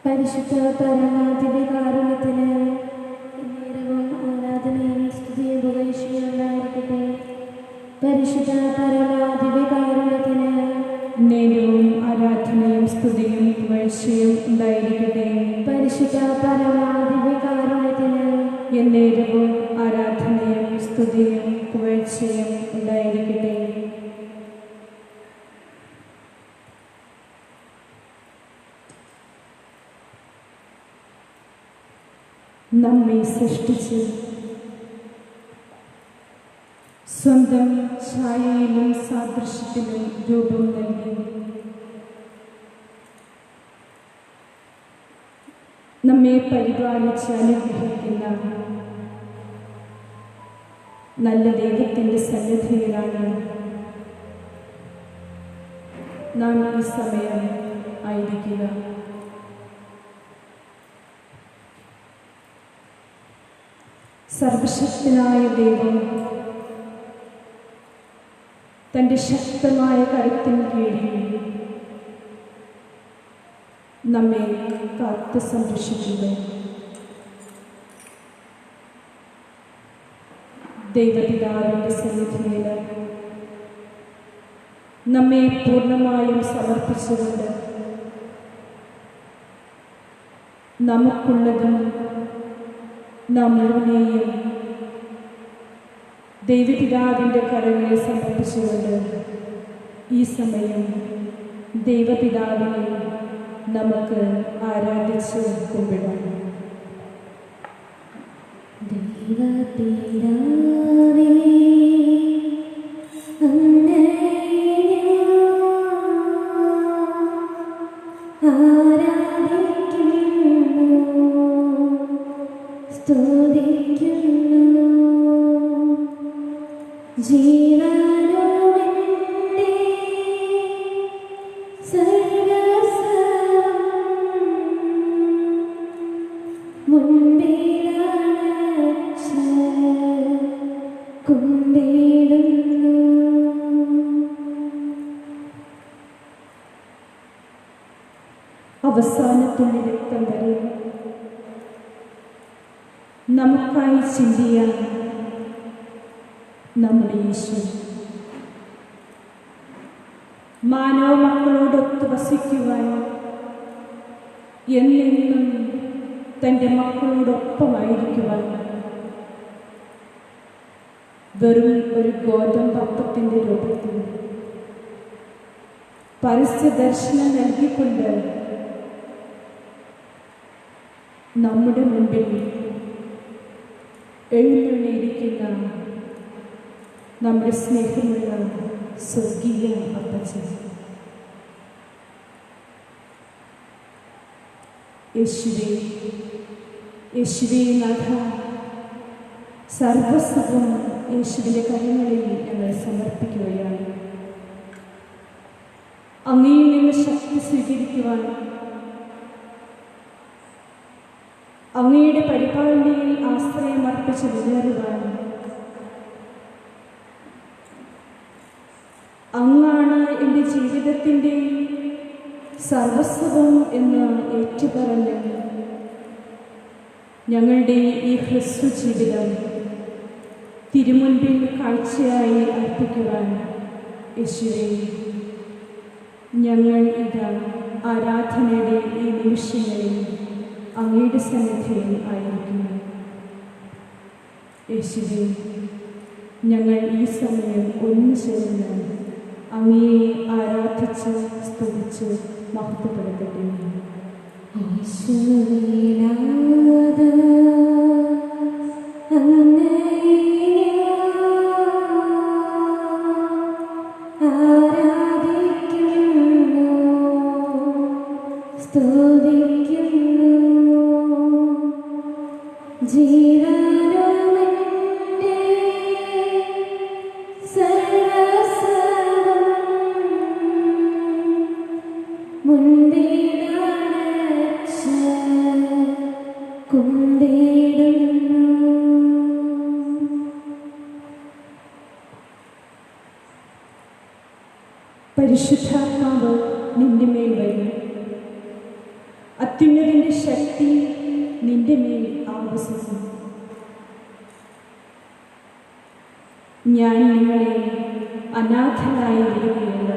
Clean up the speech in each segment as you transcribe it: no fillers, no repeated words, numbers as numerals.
പരിശുദ്ധ പരമാധികാരുണ്യത്തിന് നേരവും ആരാധനയും സ്തുതിയും പുകഴ്ചയും ഉണ്ടായിരിക്കട്ടെ. പരിശുദ്ധ പരമാധികാരുണ്യത്തിന് നേരവും ആരാധനയും സ്തുതിയും പുകഴ്ചയും ഉണ്ടായിരിക്കട്ടെ. പരിശുദ്ധ പരമാധികാരുണ്യത്തിന് എന്നേരവും ആരാധനയും സ്തുതിയും പുകഴ്ചയും ഉണ്ടായിരിക്കട്ടെ. നമ്മെ സൃഷ്ടിച്ച് സ്വന്തം ഛായയിലും സാദൃശ്യത്തിലും രൂപം നൽകി നമ്മെ പരിപാലിച്ച് അനുഗ്രഹിക്കുന്ന നല്ല ദൈവത്തിൻ്റെ സന്നിധിയിലാണ് നാം ഈ സമയം ആയിരിക്കുക. സർവശക്തനായ ദൈവം തൻ്റെ ശക്തമായ കരത്തിന് കീഴിൽ നമ്മെ കാത്തു സംരക്ഷിക്കുന്നു. ദൈവപിതാവിൻ്റെ സന്നിധിയിൽ നമ്മെ പൂർണ്ണമായും സമർപ്പിച്ചുകൊണ്ട് നമുക്കുള്ളതും നാം മുഴുവനെയും ദൈവപിതാവിൻ്റെ കരങ്ങളെ സമർപ്പിച്ചുകൊണ്ട് ഈ സമയം ദൈവപിതാവിനെ നമുക്ക് ആരാധിച്ച് കുമ്പിടാം. അവസാനത്തുള്ള രക്തം വരെ നമുക്കായി ചിന്തിയാൻ നമ്മുടെ യേശു മാനവ മക്കളോടൊത്ത് വസിക്കുവാൻ എന്നെന്നും തൻ്റെ മക്കളോടൊപ്പമായിരിക്കുവാൻ വെറും ഒരു ഗോതമ്പപ്പത്തിൻ്റെ രൂപത്തിൽ പരസ്യ ദർശനം നൽകിക്കൊണ്ട് നമ്മുടെ മുൻപിൽ എഴുന്നള്ളിയിരിക്കുന്ന നമ്മുടെ സ്നേഹമുള്ള സ്വർഗീയ അപ്പച്ചൻ യേശുവേ നാഥ, സർവസ്വവും യേശുവിൻ്റെ കരങ്ങളിൽ ഞങ്ങൾ സമർപ്പിക്കുകയാണ്. അങ്ങയിൽ നിന്ന് ശക്തി സ്വീകരിക്കുവാൻ, അങ്ങയുടെ പരിപാലനയിൽ ആശ്രയം അർപ്പിച്ച് മുന്നേറുവാൻ, അങ്ങാണ് എൻ്റെ ജീവിതത്തിൻ്റെ സർവസ്വം എന്ന് ഏറ്റുപറഞ്ഞ് ഞങ്ങളുടെ ഈ ഹ്രസ്വ ജീവിതം തിരുമുൻപിൽ കാഴ്ചയായി അർപ്പിക്കുവാൻ യേശുവേ, ഞങ്ങൾ ഇതാ ആരാധനയുടെ ഈ നിമിഷങ്ങളിൽ അങ്ങയുടെ സന്നിധിയിൽ ആയിരിക്കുന്നു. യേശുവേ, ഞങ്ങൾ ഈ സമയം ഒന്നു ചേർന്ന് അങ്ങയെ ആരാധിച്ച് സ്തുതിച്ച് മഹത്വപ്പെടുത്തട്ടെ. പരിശുദ്ധാത്മാവ് നിന്റെ മേൽ വരും. അത്യുന്നതിൻ്റെ ശക്തി നിന്റെ മേൽ ആവസിക്കും. ഞാൻ നിങ്ങളെ അനാഥനായി വിടുകയില്ല.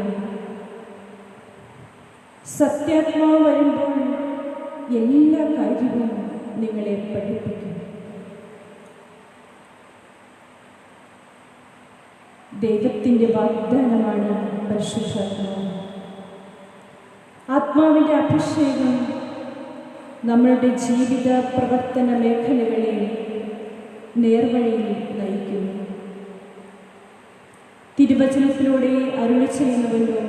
സത്യാത്മാവ് വരുമ്പോൾ എല്ലാ കാര്യവും നിങ്ങളെ പഠിപ്പിക്കും. ദൈവത്തിൻ്റെ വാഗ്ദാനമാണ് പരിശുദ്ധാത്മാവ്. ആത്മാവിൻ്റെ അഭിഷേകം നമ്മളുടെ ജീവിത പ്രവർത്തന മേഖലകളെ നേർവഴിയിൽ നയിക്കുന്നു. തിരുവചനത്തിലൂടെ അരുളി ചെയ്യുന്നവല്ലോ,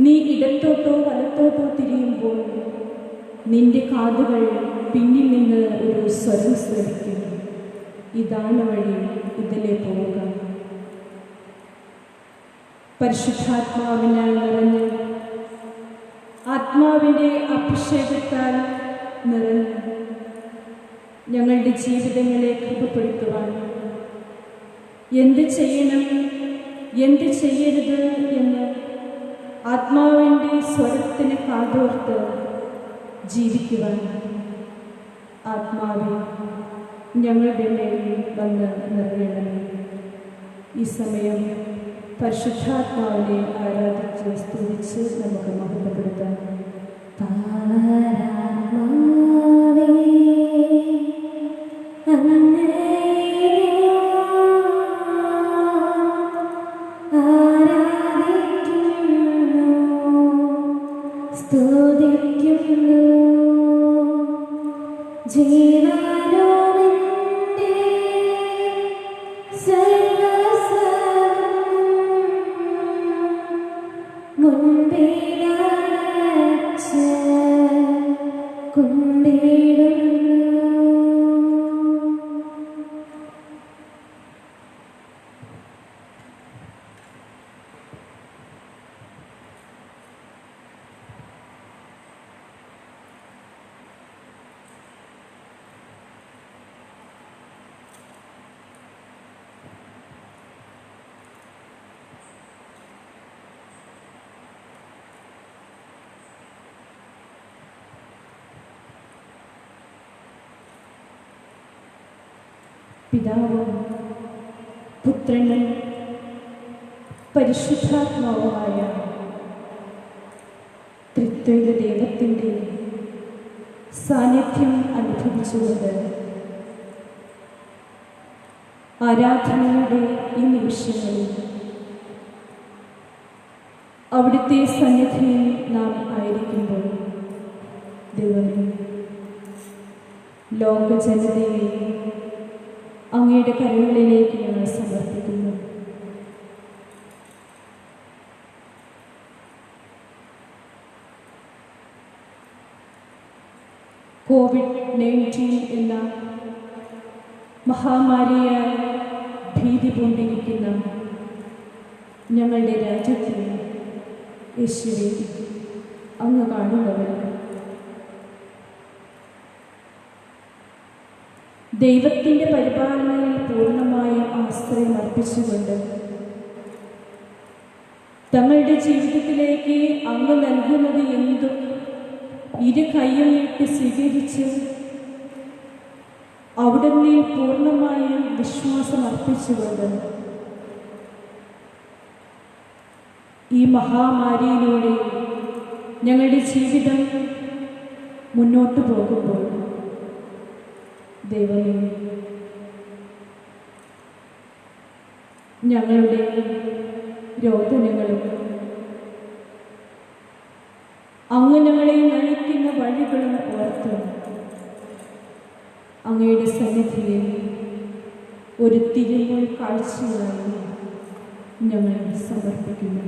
നീ ഇടത്തോട്ടോ വലത്തോട്ടോ തിരിയുമ്പോൾ നിന്റെ കാതുകൾ പിന്നിൽ നിന്ന് ഒരു സ്വരം ശ്രവിക്കും. ഇതാണ് വഴി, ഇതിലെ പോവുക. പരിശുദ്ധാത്മാവിനാൽ നിറഞ്ഞ് ആത്മാവിൻ്റെ അഭിഷേകത്താൽ നിറഞ്ഞ് ഞങ്ങളുടെ ജീവിതങ്ങളെ കൃപപ്പെടുത്തുവാൻ എന്ത് ചെയ്യണം, എന്ത് ചെയ്യരുത് എന്ന് ആത്മാവിൻ്റെ സ്വരത്തിന് കാതോർത്ത് ജീവിക്കുവാൻ ആത്മാവിൽ ഞങ്ങളുടെ മേൽ വന്ന് നിറയണമേ. ഈ സമയം പരിശുദ്ധാത്മാവിനെ ആരാധിച്ച് സ്തുതിച്ച് നമുക്ക് മഹത്വപ്പെടുത്താം. പിതാവും പുത്രനും പരിശുദ്ധാത്മാവുമായ ത്രിത്വൈക ദൈവത്തിൻ്റെ സാന്നിധ്യം അനുഭവിച്ചുകൊണ്ട് ആരാധനയുടെ ഈ നിമിഷങ്ങളിൽ അവിടുത്തെ സന്നിധിയിൽ നാം ആയിരിക്കുമ്പോൾ ദൈവമേ, ലോക ജനതയെ അങ്ങയുടെ കരങ്ങളിലേക്ക് ഞങ്ങൾ സമർപ്പിക്കുന്നു. COVID-19 എന്ന മഹാമാരിയാൽ ഭീതി പൂണ്ടിരിക്കുന്ന ഞങ്ങളുടെ രാജ്യത്തെ യേശുവേ, അങ്ങ് കാണുന്നവരാണ്. ദൈവത്തിൻ്റെ പരിപാലനയിൽ പൂർണ്ണമായ ആശ്രയം അർപ്പിച്ചുകൊണ്ട് തങ്ങളുടെ ജീവിതത്തിലേക്ക് അങ്ങ് നൽകുന്നത് എന്തും ഇരു കൈയും നീട്ടി സ്വീകരിച്ച് അവിടുന്ന് പൂർണ്ണമായ വിശ്വാസം അർപ്പിച്ചുകൊണ്ട് ഈ മഹാമാരിയിലൂടെ ഞങ്ങളുടെ ജീവിതം മുന്നോട്ട് പോകുമ്പോൾ ദൈവമേ, ഞങ്ങളുടെ രോദനങ്ങളും അങ്ങ് ഞങ്ങളെ നയിക്കുന്ന വഴികളും ഓർത്ത് അങ്ങയുടെ സന്നിധിയിൽ ഒരു തിരുമുൾ കാഴ്ചയായി ഞങ്ങൾ സമർപ്പിക്കുന്നു.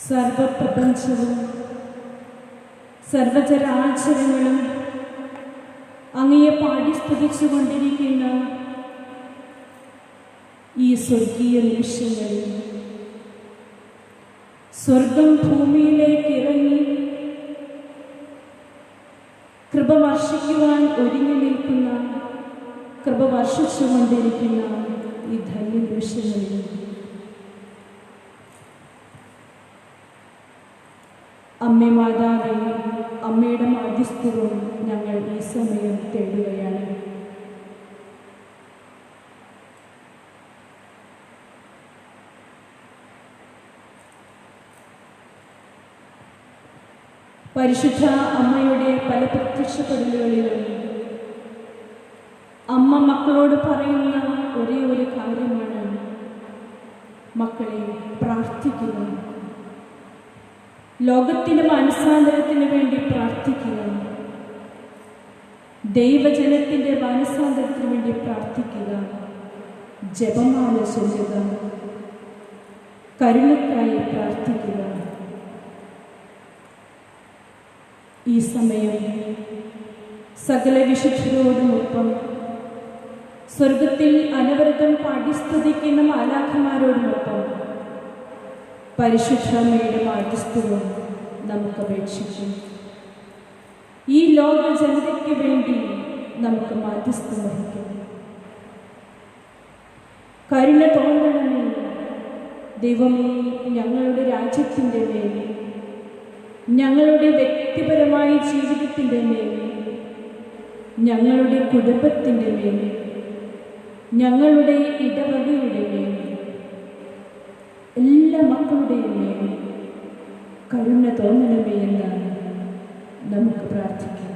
സർവപ്രപഞ്ചവും സർവചരാചരങ്ങളും അങ്ങയെ പാടി സ്തുതിച്ചുകൊണ്ടിരിക്കുന്ന ഈ സ്വർഗീയ നിമിഷങ്ങളിൽ സ്വർഗം ഭൂമിയിലേക്ക് ഇറങ്ങി കൃപ വർഷിക്കുവാൻ ഒരുങ്ങി നിൽക്കുന്ന, കൃപ വർഷിച്ചുകൊണ്ടിരിക്കുന്ന ഈ ധന്യ നിമിഷങ്ങളിൽ അമ്മേ മാതാവേ, അമ്മയുടെ മാധ്യസ്ഥവും ഞങ്ങൾ ഈ സമയം തേടുകയാണ്. പരിശുദ്ധ അമ്മയുടെ പല പ്രത്യക്ഷപ്പെടലുകളിലും അമ്മ മക്കളോട് പറയുന്ന ഒരേ ഒരു കാര്യമാണ്, മക്കളെ പ്രാർത്ഥിക്കുക, ലോകത്തിൻ്റെ മാനസാന്തരത്തിന് വേണ്ടി പ്രാർത്ഥിക്കുക, ദൈവജനത്തിൻ്റെ മാനസാന്തരത്തിന് വേണ്ടി പ്രാർത്ഥിക്കുക, ജപമാല ചൊല്ലുക, കരുണയ്ക്കായി പ്രാർത്ഥിക്കുക. ഈ സമയം സകല വിശുദ്ധരോടുമൊപ്പം സ്വർഗത്തിൽ അനവരതം പാഠ്യസ്തുതിക്കുന്ന മാലാഖമാരോടുമൊപ്പം പരിശുദ്ധമ്മയുടെ മാധ്യസ്ഥവും നമുക്ക് അപേക്ഷിക്കും. ഈ ലോക ജനതയ്ക്ക് വേണ്ടി നമുക്ക് മാധ്യസ്ഥം വഹിക്കാം. കരുണ തോന്നണമേ ദൈവമേ, ഞങ്ങളുടെ രാജ്യത്തിൻ്റെ മേൽ, ഞങ്ങളുടെ വ്യക്തിപരമായ ജീവിതത്തിൻ്റെ മേൽ, ഞങ്ങളുടെ കുടുംബത്തിൻ്റെ മേൽ, ഞങ്ങളുടെ ഇടവകയുടെ മേൽ, എല്ലാ മക്കളുടെയും മേൽ കരുണ തോന്നണമേ എന്ന് നമുക്ക് പ്രാർത്ഥിക്കാം.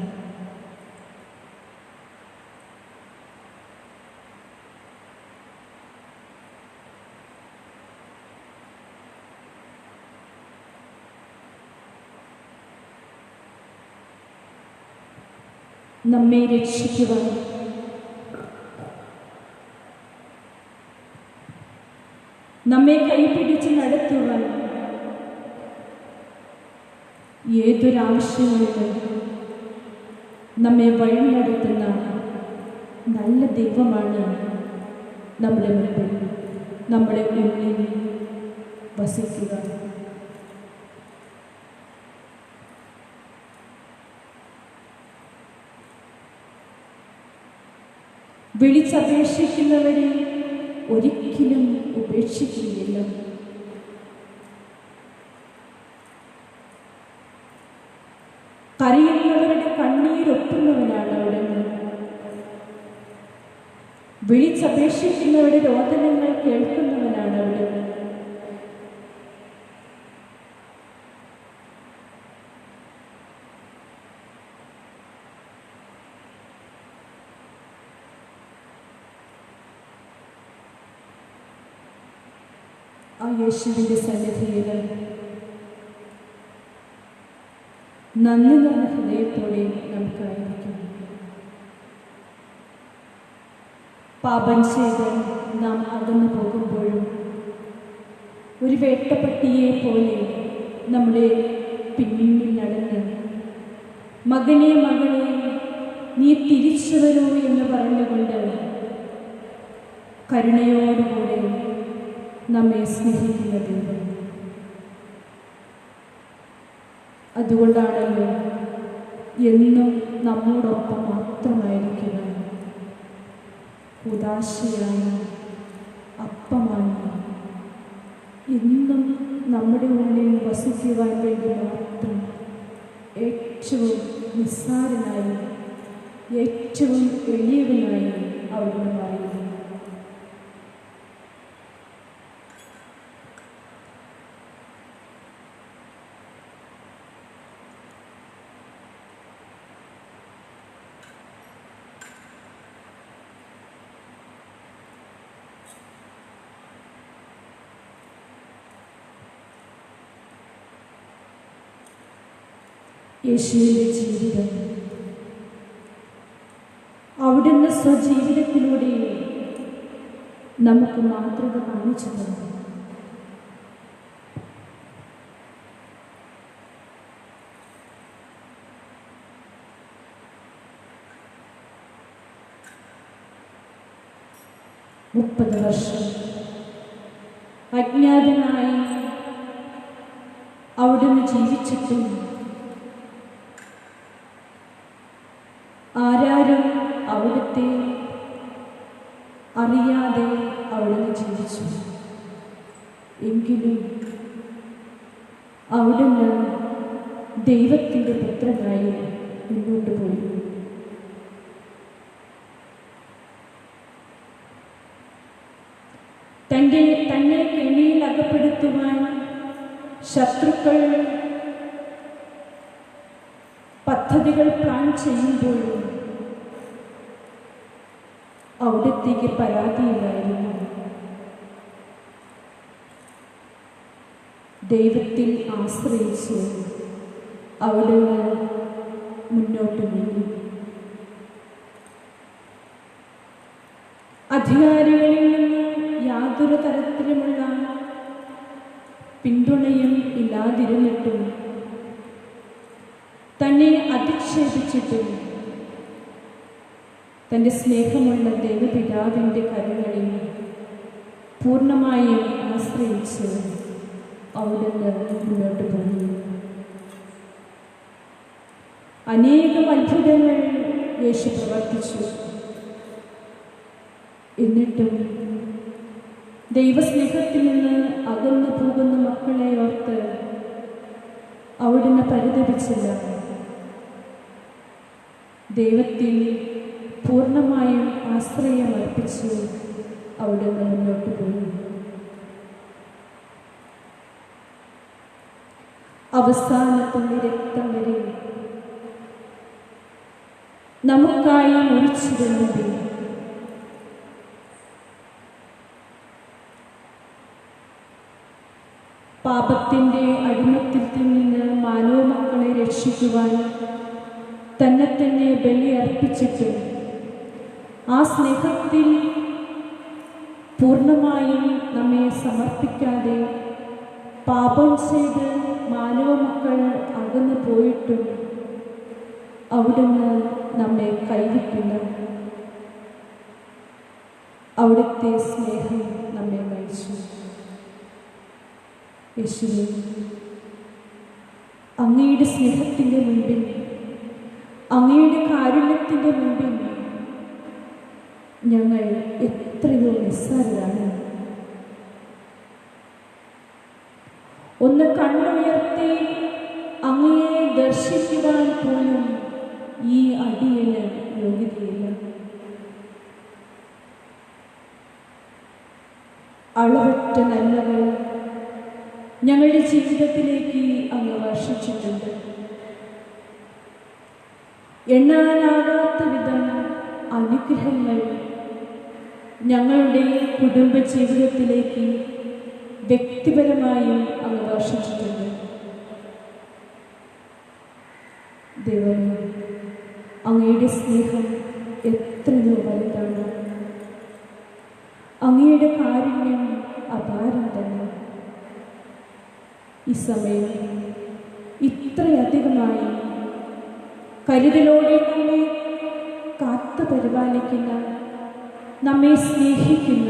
നമ്മെ രക്ഷിക്കുവാൻ നമ്മെ കൈപിടിച്ച് നടത്തുവാൻ ഏതൊരാവശ്യങ്ങളിലും നമ്മെ വഴി നടത്തുന്ന നല്ല ദൈവമാണ് നമ്മുടെ മുമ്പിൽ, നമ്മുടെ ഉള്ളിൽ വസിക്കുക. വിളിച്ചപേക്ഷിക്കുന്നവരെ ഒരിക്കലും ഉപേക്ഷിക്കുകയില്ല. ഉയർത്തുന്നവനാണ് അവിടുന്ന്. വിളിച്ചപേക്ഷിക്കുന്നവരുടെ രോദനങ്ങൾ കേൾക്കുന്നവനാണ് അവിടുന്ന്. ആ യേശുവിൻ്റെ സന്നിധിയിൽ നന്ദി നിറഞ്ഞ ഹൃദയത്തോടെ നമുക്കായിരിക്കും. പാപം ചെയ്ത് നാം അകന്നു പോകുമ്പോഴും ഒരു വേട്ടപ്പട്ടിയെ പോലെ നമ്മളെ പിന്നിൽ നടന്ന് മകനെ മകളെ നീ തിരിച്ചു വരൂ എന്ന് പറഞ്ഞുകൊണ്ട് കരുണയോടുകൂടെ നമ്മെ സ്നേഹിക്കുന്ന ദൈവം. അതുകൊണ്ടാണല്ലോ എന്നും നമ്മോടൊപ്പം മാത്രമായിരിക്കുന്ന ഉദാശയാണ്, അപ്പമാണ്, എന്നും നമ്മുടെ ഉള്ളിൽ വസിക്കുവാൻ വേണ്ടി മാത്രം ഏറ്റവും നിസ്സാരനായി ഏറ്റവും എളിയവനായി അവിടുന്ന് മാറി. യേശുവിൻ്റെ ജീവിതം അവിടുന്ന് സ്വജീവിതത്തിലൂടെ നമുക്ക് മാതൃക കാണിച്ചു തന്നു. മുപ്പത് വർഷം അജ്ഞാതനായി അവിടുന്ന് ജീവിച്ചിട്ടും ആരാരും അവിടുത്തെ അറിയാതെ അവിടുന്ന് ജീവിച്ചു. എങ്കിലും അവിടുന്ന് ദൈവത്തിൻ്റെ പുത്രനായി മുന്നോട്ട് പോയി. തന്നെ കെണിയിൽ അകപ്പെടുത്തുവാൻ ശത്രുക്കൾ പദ്ധതികൾ പ്ലാൻ ചെയ്യുമ്പോഴും അവിടത്തേക്ക് പരാതിയില്ലായിരുന്നു. ദൈവത്തിൽ ആശ്രയിച്ച് അവിടുന്ന് മുന്നോട്ട് നീങ്ങി. അധികാരികളിൽ നിന്ന് യാതൊരു തരത്തിലുമുള്ള പിന്തുണയും ഇല്ലാതിരുന്നിട്ടും തന്നെ അധിക്ഷേപിച്ചിട്ടും തൻ്റെ സ്നേഹമുള്ള ദൈവപിതാവിൻ്റെ കരങ്ങളിൽ പൂർണ്ണമായും ആശ്രയിച്ച് അവിടുന്ന് മുന്നോട്ട് പോയി. അനേകം അത്ഭുതങ്ങൾ യേശു പ്രവർത്തിച്ചു. എന്നിട്ടും ദൈവസ്നേഹത്തിൽ നിന്ന് അകന്നു പോകുന്ന മക്കളെ ഓർത്ത് അവിടുന്ന് പരിതപിച്ചില്ല. ദൈവത്തിൽ പൂർണ്ണമായും ആശ്രയമർപ്പിച്ച് അവിടുന്ന് മുന്നോട്ട് പോയി. അവസാനത്തുള്ള രക്തം വരെ നമുക്കായി ഒഴിച്ചിരുന്നത് പാപത്തിൻ്റെ അടിമത്തത്തിൽ നിന്ന് മാനവ മക്കളെ രക്ഷിക്കുവാൻ തന്നെ ബലി അർപ്പിച്ചിട്ട് ആ സ്നേഹത്തിൽ പൂർണ്ണമായും നമ്മെ സമർപ്പിക്കാതെ പാപം ചെയ്ത് മാനവ മക്കൾ അകന്നു പോയിട്ടും അവിടുന്ന് നമ്മെ കൈവിട്ടില്ല. അവിടുത്തെ സ്നേഹം നമ്മെ നയിച്ചു. യേശുവേ, അങ്ങയുടെ സ്നേഹത്തിൻ്റെ മുൻപിൽ, അങ്ങയുടെ കാരുണ്യത്തിൻ്റെ മുൻപിൽ ഞങ്ങൾ എത്രയോ നിസ്സാരരാണ്. ഒന്ന് കണ്ണുയർത്തി അങ്ങയെ ദർശിക്കുവാൻ പോലും ഈ അടിയന് യോഗ്യതയില്ല. അളവറ്റ നന്മകൾ ഞങ്ങളുടെ ജീവിതത്തിലേക്ക് അങ്ങ് വർഷിച്ചിട്ടുണ്ട്. എണ്ണാനാകാത്ത വിധം അനുഗ്രഹങ്ങൾ ഞങ്ങളുടെ കുടുംബ ജീവിതത്തിലേക്ക് വ്യക്തിപരമായും അങ്ങ് വർഷിച്ചിട്ടുണ്ട്. ദൈവമേ, അങ്ങയുടെ സ്നേഹം എത്രയോ വലുതാണ്. അങ്ങയുടെ കാരുണ്യം അപാരം തന്നെ. ഈ സമയം ഇത്രയധികമായി കരുതലോടെ നമ്മെ കാത്തു പരിപാലിക്കുന്ന, നമ്മെ സ്നേഹിക്കുന്ന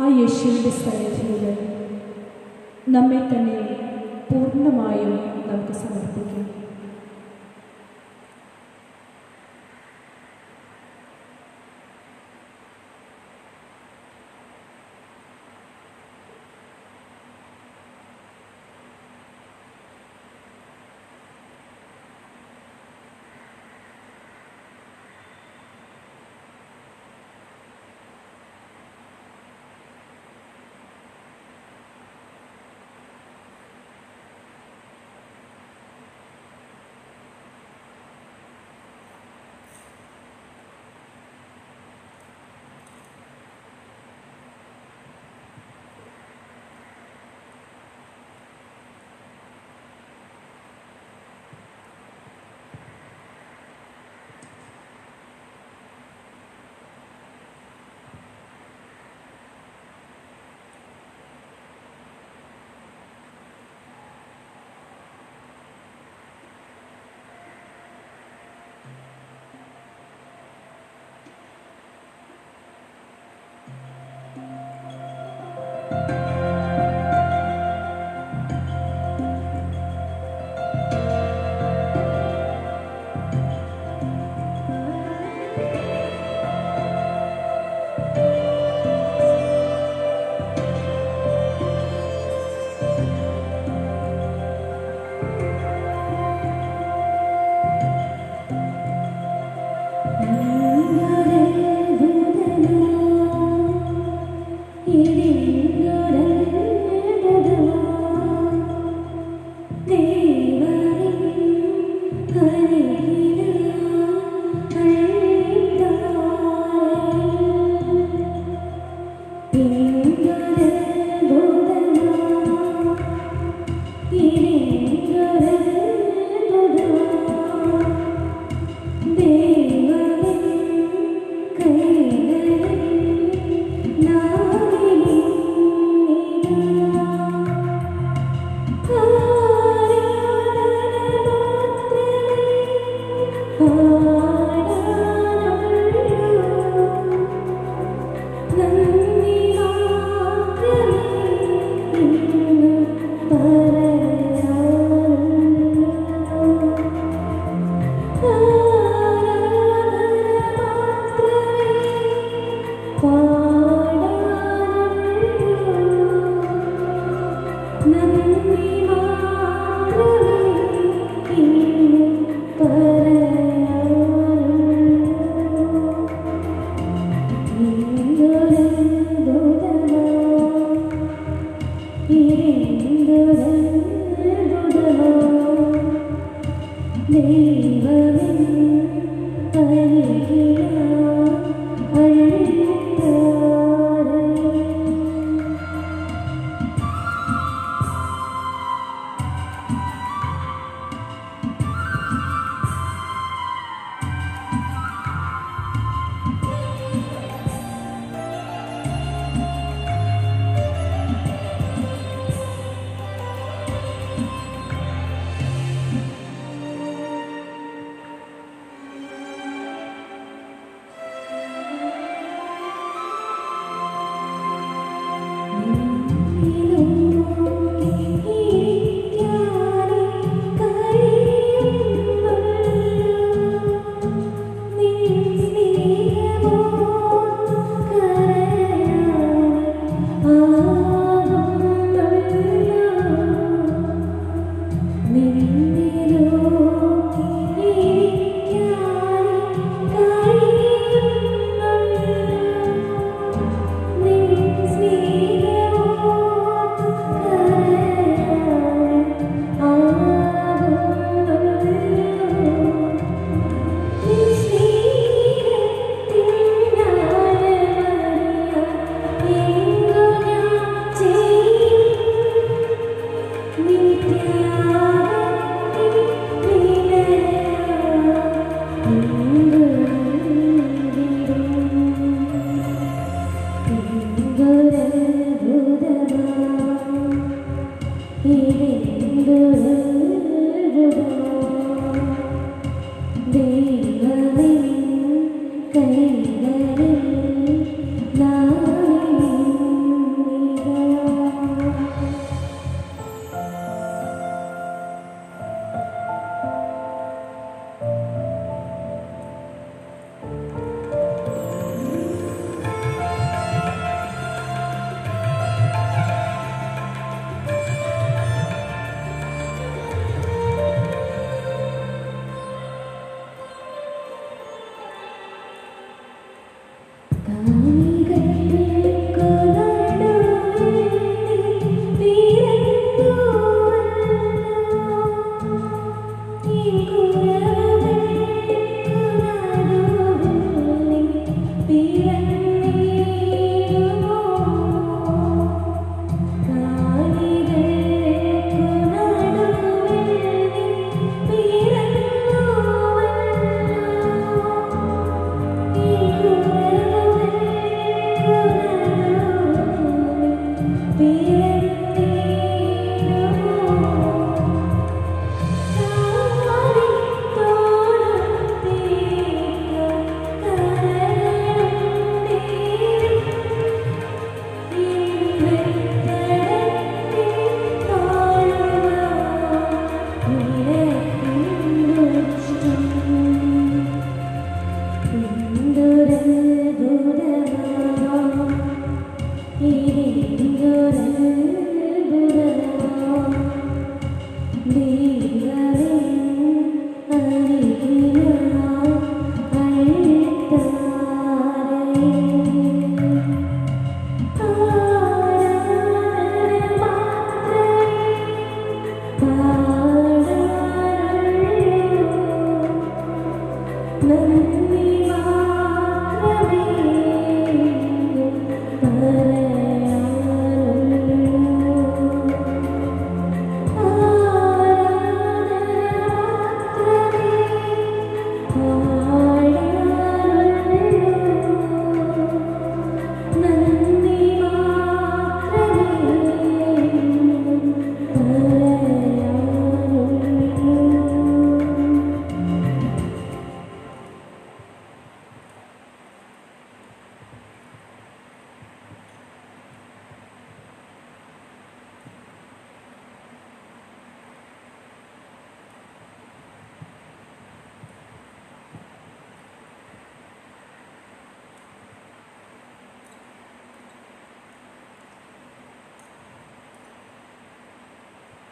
ആ യേശുവിൻ്റെ സന്നിധിയിൽ നമ്മെ തന്നെ പൂർണ്ണമായും നമുക്ക് സമർപ്പിക്കാം.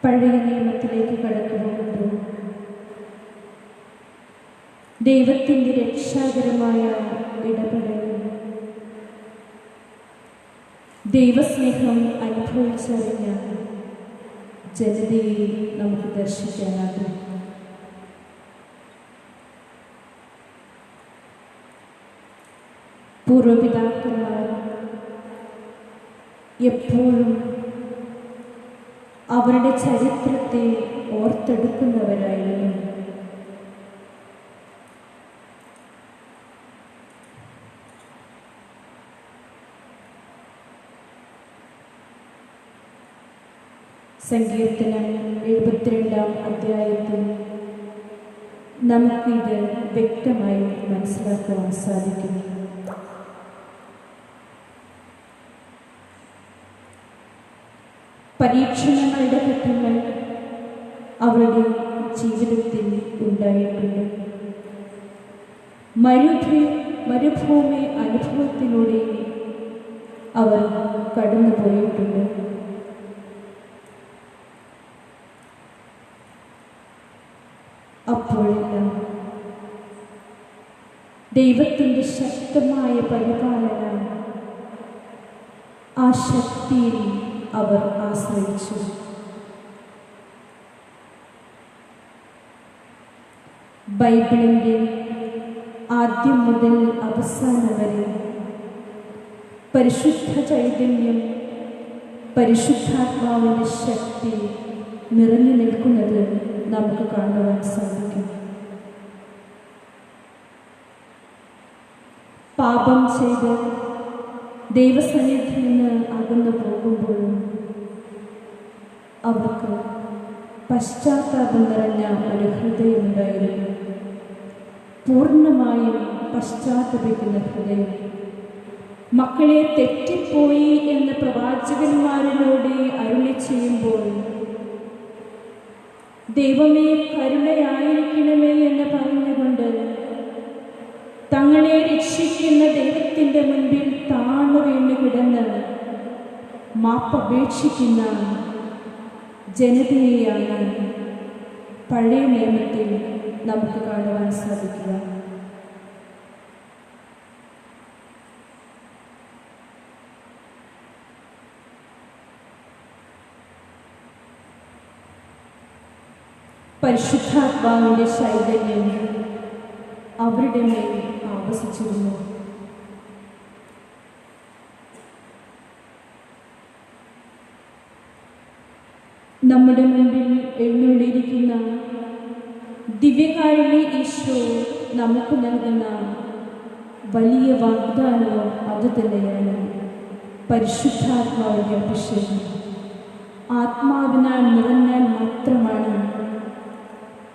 പഴയ നിയമത്തിലേക്ക് കടക്കുമ്പോൾ ദൈവത്തിൻ്റെ രക്ഷാകരമായ ഇടപെടൽ, ദൈവസ്നേഹം അനുഭവിച്ചറിഞ്ഞ ജനതയെ നമുക്ക് ദർശിക്കാനാകും. പൂർവപിതാക്കന്മാർ എപ്പോഴും അവരുടെ ചരിത്രത്തെ ഓർത്തെടുക്കുന്നവരായിരുന്നു. സങ്കീർത്തനം 72-ാം അധ്യായത്തിൽ നമുക്കിത് വ്യക്തമായി മനസ്സിലാക്കുവാൻ സാധിക്കും. പരീക്ഷണങ്ങളുടെ ഘട്ടങ്ങൾ അവരുടെ ജീവിതത്തിൽ ഉണ്ടായിട്ടുണ്ട്. മരുഭൂമി അനുഭവത്തിലൂടെ അവർ കടന്നുപോയിട്ടുണ്ട്. അപ്പോഴെല്ലാം ദൈവത്തിൻ്റെ ശക്തമായ പരിപാലന ആ ശക്തിയിൽ അവർ ആശ്രയിച്ചു. ബൈബിളിൻ്റെ ആദ്യം മുതൽ അവസാനം വരെ പരിശുദ്ധ ചൈതന്യം, പരിശുദ്ധാത്മാവിൻ്റെ ശക്തി നിറഞ്ഞു നിൽക്കുന്നത് നമുക്ക് കാണുവാൻ സാധിക്കും. പാപം ചെയ്ത് ദൈവസന്നിധിയിൽ നിന്ന് അകന്നു പോകുമ്പോഴും അവർക്ക് പശ്ചാത്താപം നിറഞ്ഞ ഒരു ഹൃദയമുണ്ടായിരുന്നു. പൂർണ്ണമായും പശ്ചാത്തപിക്കുന്ന ഹൃദയം. മക്കളെ തെറ്റിപ്പോയി എന്ന് പ്രവാചകന്മാരിലൂടെ അരുളി ചെയ്യുമ്പോൾ ദൈവമേ കരുണയായിരിക്കണമേ എന്ന് പറഞ്ഞുകൊണ്ട് തങ്ങളെ രക്ഷിക്കുന്ന ദൈവത്തിൻ്റെ മുൻപിൽ താണു വീണ് കിടന്ന് മാപ്പപേക്ഷിക്കുന്ന ജനതയെയാണ് പഴയ നിയമത്തിൽ നമുക്ക് കാണുവാൻ സാധിക്കുക. പരിശുദ്ധാത്മാവിൻ്റെ ചൈതന്യം അവരുടെ മേൽ ആവസിച്ചിരുന്നു. നമ്മുടെ മുൻപിൽ എഴുന്നള്ളിയിരിക്കുന്ന ദിവ്യകാരുണ്യ ഈശോ നമുക്ക് നൽകുന്ന വലിയ വാഗ്ദാനവും അതുതന്നെയാണ്. പരിശുദ്ധാത്മാവിൻ്റെ അഭിഷേകം ആത്മാവിനാൽ നിറഞ്ഞാൽ മാത്രമാണ്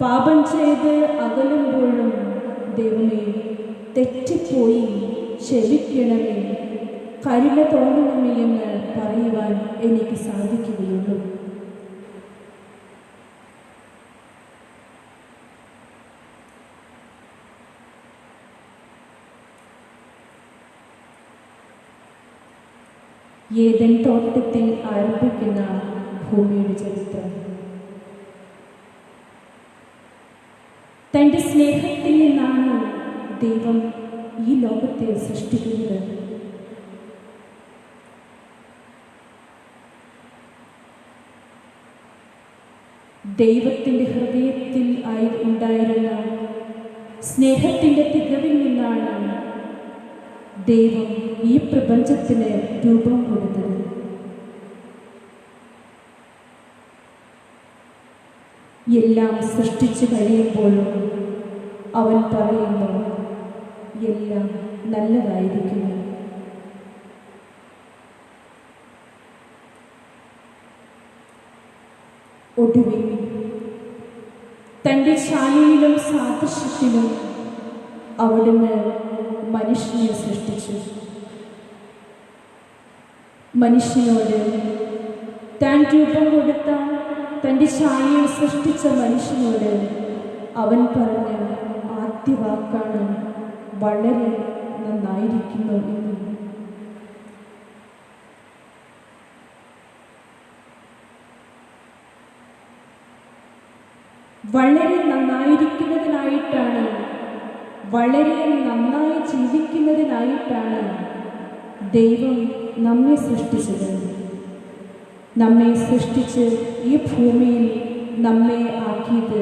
പാപം ചെയ്ത് അകലുമ്പോഴും ദൈവമേ തെറ്റിപ്പോയി ക്ഷമിക്കണമേ, കരുണ തോന്നണമേ എന്ന് പറയുവാൻ എനിക്ക് സാധിക്കുകയുള്ളൂ. ഏദൻ തോട്ടത്തിൽ ആരംഭിക്കുന്ന ഭൂമിയുടെ ചരിത്രം തൻ്റെ സ്നേഹത്തിൽ നിന്നാണ് ദൈവം ഈ ലോകത്തെ സൃഷ്ടിക്കുന്നത്. ദൈവത്തിൻ്റെ ഹൃദയത്തിൽ ഉണ്ടായിരുന്ന സ്നേഹത്തിൻ്റെ തികവിൽ നിന്നാണ് ദൈവം ഈ പ്രപഞ്ചത്തിന് രൂപം കൊടുത്തത്. എല്ലാം സൃഷ്ടിച്ചു കഴിയുമ്പോഴും അവൻ പറയുന്നു, എല്ലാം നല്ലതായിരിക്കുന്നു. ഒടുവിൽ തൻ്റെ ഛായയിലും സാദൃശ്യത്തിലും അവിടുന്ന് മനുഷ്യനെ സൃഷ്ടിച്ചു. മനുഷ്യനോട് താൻ രൂപം കൊടുത്ത തൻ്റെ ഛായയിൽ സൃഷ്ടിച്ച മനുഷ്യനോട് അവൻ പറഞ്ഞ ആദ്യ വാക്കാണ് വളരെ നന്നായിരിക്കുന്നു എന്ന്. വളരെ നന്നായിരിക്കുന്നതിനായിട്ടാണ്, വളരെ നന്നായി ജീവിക്കുന്നതിനായിട്ടാണ് ദൈവം നമ്മെ സൃഷ്ടിച്ചത്. നമ്മെ സൃഷ്ടിച്ച് ഈ ഭൂമിയിൽ നമ്മെ ആക്കിയത്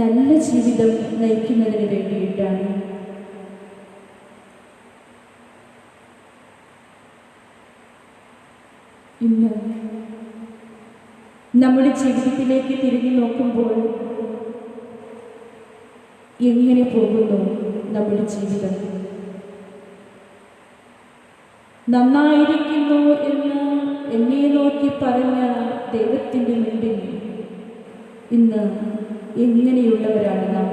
നല്ല ജീവിതം നയിക്കുന്നതിന് വേണ്ടിയിട്ടാണ്. ഇന്ന് നമ്മുടെ ജീവിതത്തിലേക്ക് തിരിഞ്ഞു നോക്കുമ്പോൾ എങ്ങനെ പോകുന്നു നമ്മുടെ ജീവിതം? നന്നായിരിക്കുന്നു എന്ന് എന്നെ നോക്കി പറഞ്ഞ ദൈവത്തിൻ്റെ മുൻപിൽ ഇന്ന് എങ്ങനെയുള്ളവരാണ് നാം?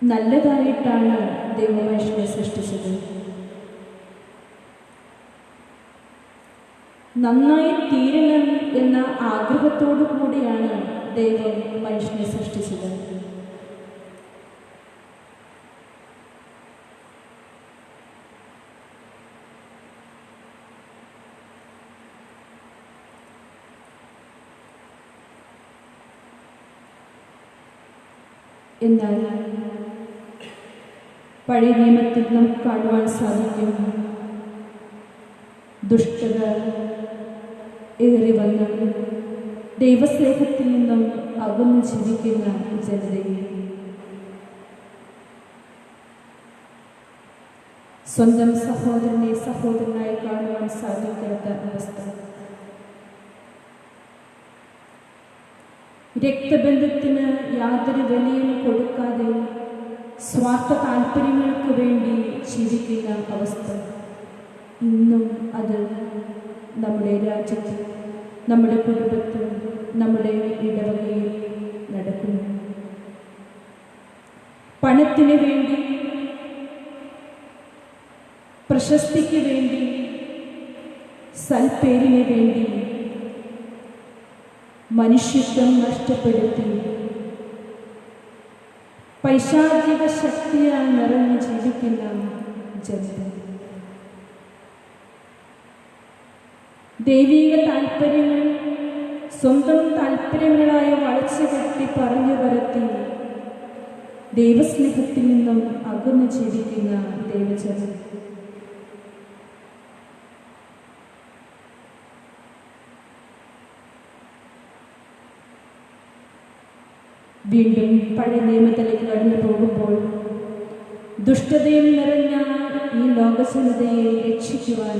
നല്ലതായിട്ടാണ് ദൈവം മനുഷ്യനെ സൃഷ്ടിച്ചത്. നന്നായി തീരണം എന്ന ആഗ്രഹത്തോടു കൂടിയാണ് ദൈവം മനുഷ്യനെ സൃഷ്ടിച്ചത്. എന്നാൽ പഴയ നിയമത്തിൽ നമുക്ക് കാണുവാൻ സാധിക്കും, ദുഷ്ടത ഏറി വന്ന് ദൈവസ്നേഹത്തിൽ നിന്നും അകന്നു ജീവിക്കുന്ന ജനതയെ, സ്വന്തം സഹോദരനെ സഹോദരനായി കാണുവാൻ സാധിക്കാത്ത അവസ്ഥ, രക്തബന്ധത്തിന് യാതൊരു വിലയും കൊടുക്കാതെ സ്വാർത്ഥ താല്പര്യങ്ങൾക്ക് വേണ്ടി ജീവിക്കുന്ന അവസ്ഥ ഇന്നും അത് നമ്മുടെ രാജ്യത്ത്, നമ്മുടെ കുടുംബത്തിൽ, നമ്മുടെ ഇടവകയിൽ നടക്കുന്നു. പണത്തിന് വേണ്ടി, പ്രശസ്തിക്ക് വേണ്ടി, സൽപ്പേരിന് വേണ്ടി മനുഷ്യത്വം നഷ്ടപ്പെടുത്തി പൈശാചിക ശക്തിയാൽ നിറഞ്ഞു ജീവിക്കുന്ന ജനത, ദൈവിക താല്പര്യങ്ങൾ സ്വന്തം താല്പര്യങ്ങളായി വളച്ചു കെട്ടി പറഞ്ഞു പരത്തി ദൈവസ്നേഹത്തിൽ നിന്നും അകന്നു ജീവിക്കുന്ന ദൈവജനം. വീണ്ടും പഴയ നിയമത്തിലേക്ക് കടന്നു പോകുമ്പോൾ ദുഷ്ടതയിൽ നിറഞ്ഞ ഈ ലോകജനതയെ രക്ഷിക്കുവാൻ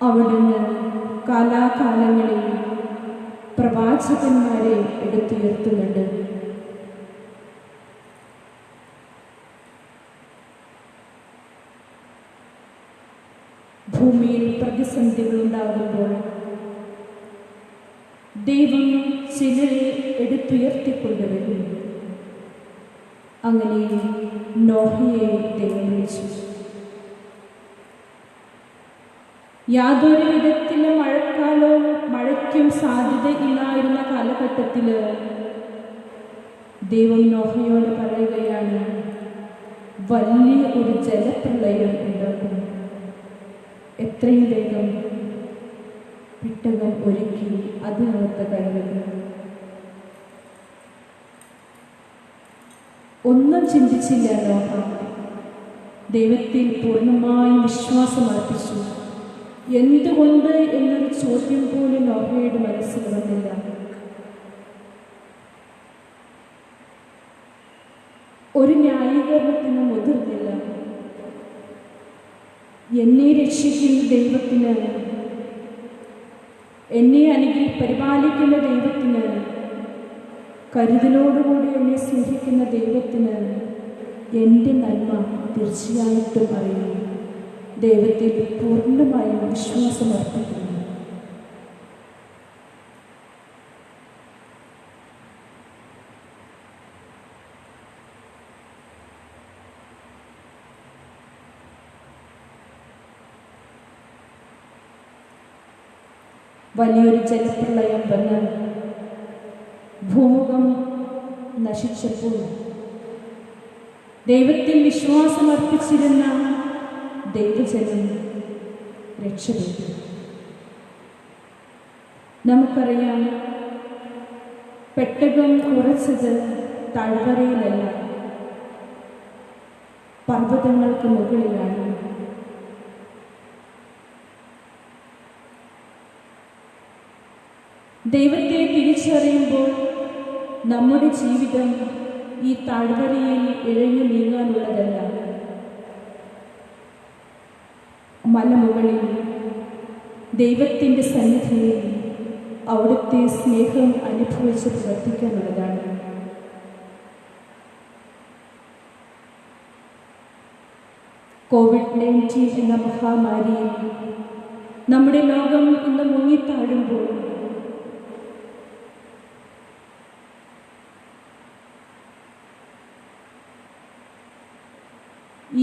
അവിടുന്ന് കാലാകാലങ്ങളിൽ പ്രവാചകന്മാരെ എടുത്തുയർത്തുന്നുണ്ട്. ഭൂമിയിൽ പ്രതിസന്ധികൾ ഉണ്ടാകുമ്പോൾ ദൈവം ചിലരെ എടുത്തുയർത്തിക്കൊണ്ടുവരും. അങ്ങനെ നോഹയെ ദൈവം വിളിച്ചു. യാതൊരു വിധത്തിലെ മഴയ്ക്കും സാധ്യതയില്ലായിരുന്ന കാലഘട്ടത്തിൽ ദൈവം നോഹയോട് പറയുകയാണ്, വലിയ ഒരു ജലപ്രളയം ഉണ്ടാകും. എത്രയും വേഗം പെട്ടകം ഒരുക്കി അതിനകത്ത് കയറുക. ഒന്നും ചിന്തിച്ചില്ല നോഹ. ദൈവത്തിൽ പൂർണ്ണമായും വിശ്വാസം അർപ്പിച്ചു. എന്തുകൊണ്ട് എന്നൊരു ചോദ്യം പോലും നോഹയുടെ മനസ്സിൽ വന്നില്ല. ഒരു ന്യായീകരണത്തിന് മുതിർന്നില്ല. എന്നെ രക്ഷിക്കുന്ന ദൈവത്തിന്, എന്നെ പരിപാലിക്കുന്ന ദൈവത്തിന്, കരുതലോടുകൂടി എന്നെ സ്നേഹിക്കുന്ന ദൈവത്തിന് എൻ്റെ നന്മ തീർച്ചയായിട്ടും അറിയാം. ദൈവത്തിൽ പൂർണ്ണമായും വിശ്വാസം അർപ്പിക്കുന്നു. വലിയൊരു ജലപ്രളയം വന്ന് ഭൂമുഖം നശിച്ചപ്പോൾ ദൈവത്തിൽ വിശ്വാസം അർപ്പിച്ചിരുന്ന ദൈവജനം രക്ഷപ്പെട്ടു. നമുക്കറിയാം, പെട്ടകം ഉറച്ചത് താഴ്വരയിലല്ല, പർവ്വതങ്ങൾക്ക് മുകളിലാണ്. ദൈവത്തെ തിരിച്ചറിയുമ്പോൾ നമ്മുടെ ജീവിതം ഈ താഴ്വരയിൽ ഇഴഞ്ഞു നീങ്ങാനുള്ളതല്ല. മലമുകളിൽ ദൈവത്തിൻ്റെ സന്നിധിയിൽ അവിടുത്തെ സ്നേഹം അനുഭവിച്ച് പ്രവർത്തിക്കാനുള്ളതാണ്. COVID-19 എന്ന മഹാമാരിയിൽ നമ്മുടെ ലോകം ഇന്ന് മുങ്ങിത്താഴുമ്പോൾ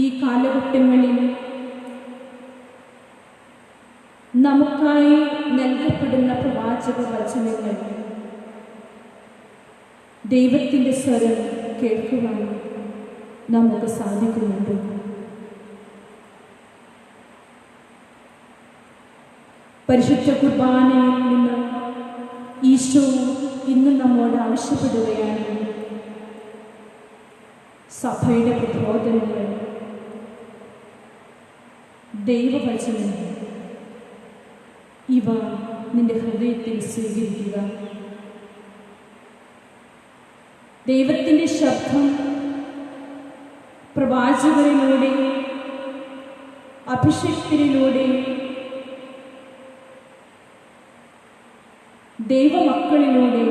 ഈ കാലഘട്ടങ്ങളിൽ നമുക്കായി നൽകപ്പെടുന്ന പ്രവാചക വചനങ്ങൾ, ദൈവത്തിൻ്റെ സ്വരം കേൾക്കുവാൻ നമുക്ക് സാധിക്കുന്നുണ്ട്. പരിശുദ്ധ കുർബാനയിൽ നിന്ന് ഈശോ ഇന്ന് നമ്മോട് ആവശ്യപ്പെടുകയാണ്. സഭയുടെ പ്രബോധനങ്ങൾ, ദൈവവചനം, ഇവ നിന്റെ ഹൃദയത്തിൽ സ്വീകരിക്കുക. ദൈവത്തിൻ്റെ ശബ്ദം പ്രവാചകരിലൂടെ, അഭിഷേകത്തിലൂടെ, ദൈവമക്കളിലൂടെ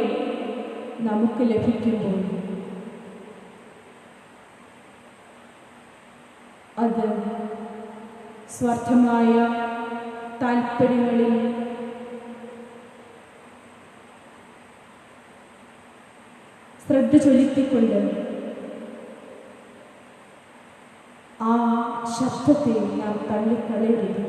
നമുക്ക് ലഭിക്കുമ്പോൾ അത് സ്വാർത്ഥമായ താൽപ്പര്യങ്ങളിൽ ശ്രദ്ധ ചൊലുത്തിക്കൊണ്ട് ആ ശബ്ദത്തെ നാം തള്ളിക്കളയരുത്.